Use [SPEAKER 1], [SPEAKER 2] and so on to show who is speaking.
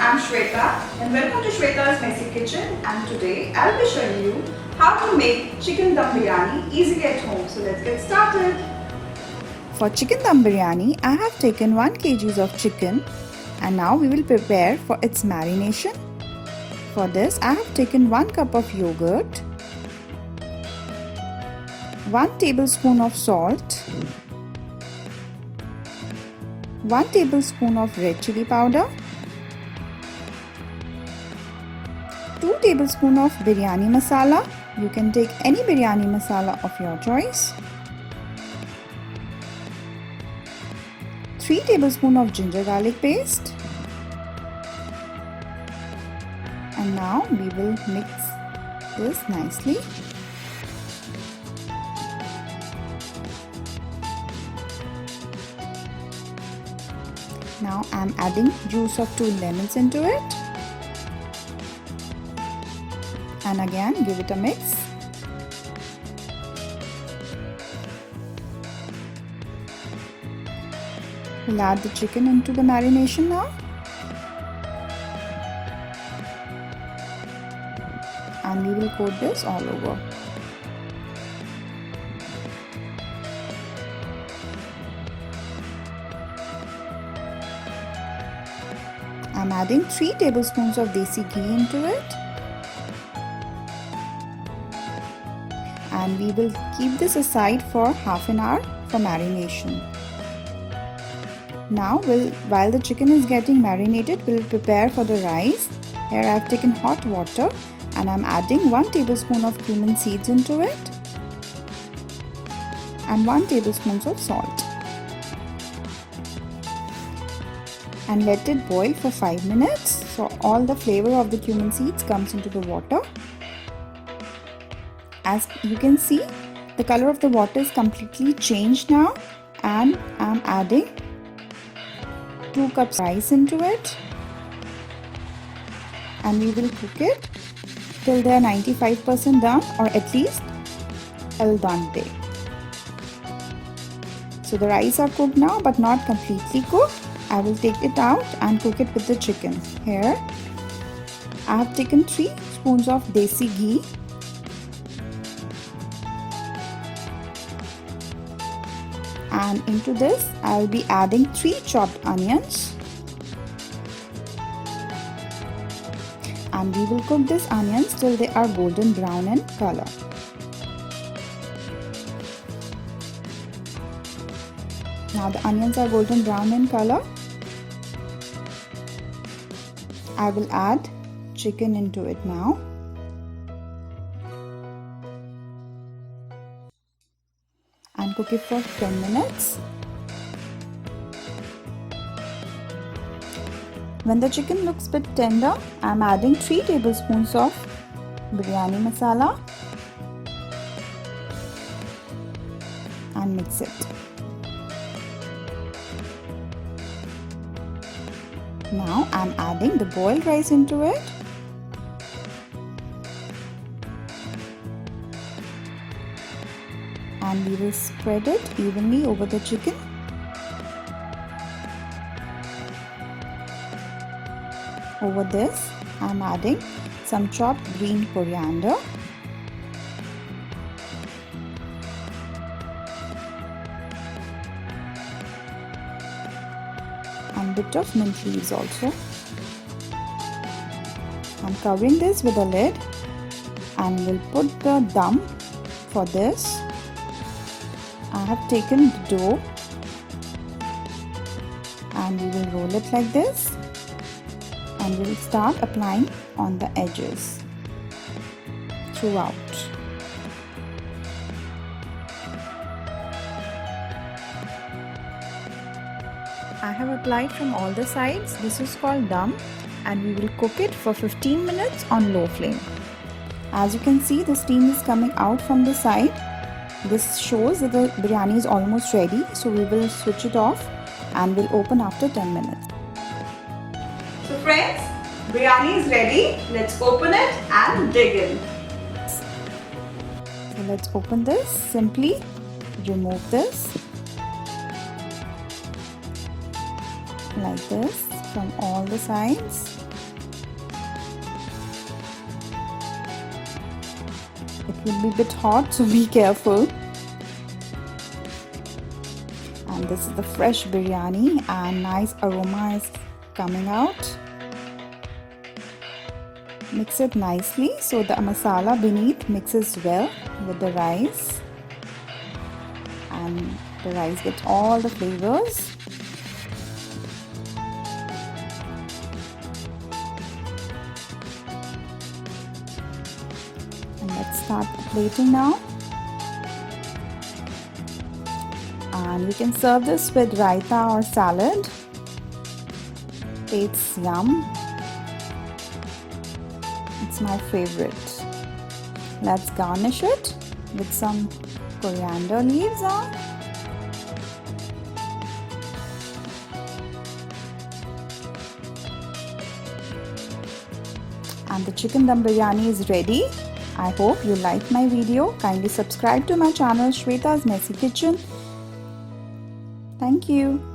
[SPEAKER 1] I'm Shweta and welcome to Shweta's Messy Kitchen, and today I'll be showing you how to make Chicken Dum Biryani easily at home. So let's get started.
[SPEAKER 2] For Chicken Dum Biryani, I have taken 1 kg of chicken and now we will prepare for its marination. For this, I have taken 1 cup of yogurt, 1 tablespoon of salt, 1 tablespoon of red chili powder, 2 tablespoons of biryani masala. You can take any biryani masala of your choice. 3 tablespoons of ginger garlic paste. And now we will mix this nicely. Now I am adding juice of 2 lemons into it. And again give it a mix. We'll add the chicken into the marination now. And we will coat this all over. I'm adding 3 tablespoons of desi ghee into it. And we will keep this aside for half an hour for marination. Now while the chicken is getting marinated, we'll prepare for the rice. Here I have taken hot water and I'm adding 1 tablespoon of cumin seeds into it and 1 tablespoon of salt. And let it boil for 5 minutes so all the flavor of the cumin seeds comes into the water. As you can see, the color of the water is completely changed now, and I'm adding 2 cups rice into it, and we will cook it till they are 95% done, or at least al dente. So the rice are cooked now but not completely cooked. I will take it out and cook it with the chicken. Here I have taken 3 spoons of desi ghee. And into this I will be adding 3 chopped onions. And we will cook these onions till they are golden brown in color. Now the onions are golden brown in color. I will add chicken into it now. And cook it for 10 minutes. When the chicken looks a bit tender, I am adding 3 tablespoons of biryani masala and mix it. Now I am adding the boiled rice into it. And we will spread it evenly over the chicken. Over this, I am adding some chopped green coriander. And a bit of mint leaves also. I'm covering this with a lid and we'll put the dum for this. I have taken the dough and we will roll it like this, and we will start applying on the edges throughout. I have applied from all the sides. This is called dum, and we will cook it for 15 minutes on low flame. As you can see, the steam is coming out from the side. This shows that the biryani is almost ready, so we will switch it off and we'll open after 10 minutes.
[SPEAKER 1] So friends, biryani is ready. Let's open it and dig in.
[SPEAKER 2] So let's open this. Simply remove this like this from all the sides. will be a bit hot, so be careful. And this is the fresh biryani and nice aroma is coming out. Mix it nicely so the masala beneath mixes well with the rice and the rice gets all the flavors. And let's start the plating now. And you can serve this with raita or salad. Tastes yum. It's my favorite. Let's garnish it with some coriander leaves on. And the chicken dum biryani is ready. I hope you liked my video. Kindly subscribe to my channel Shweta's Messy Kitchen. Thank you.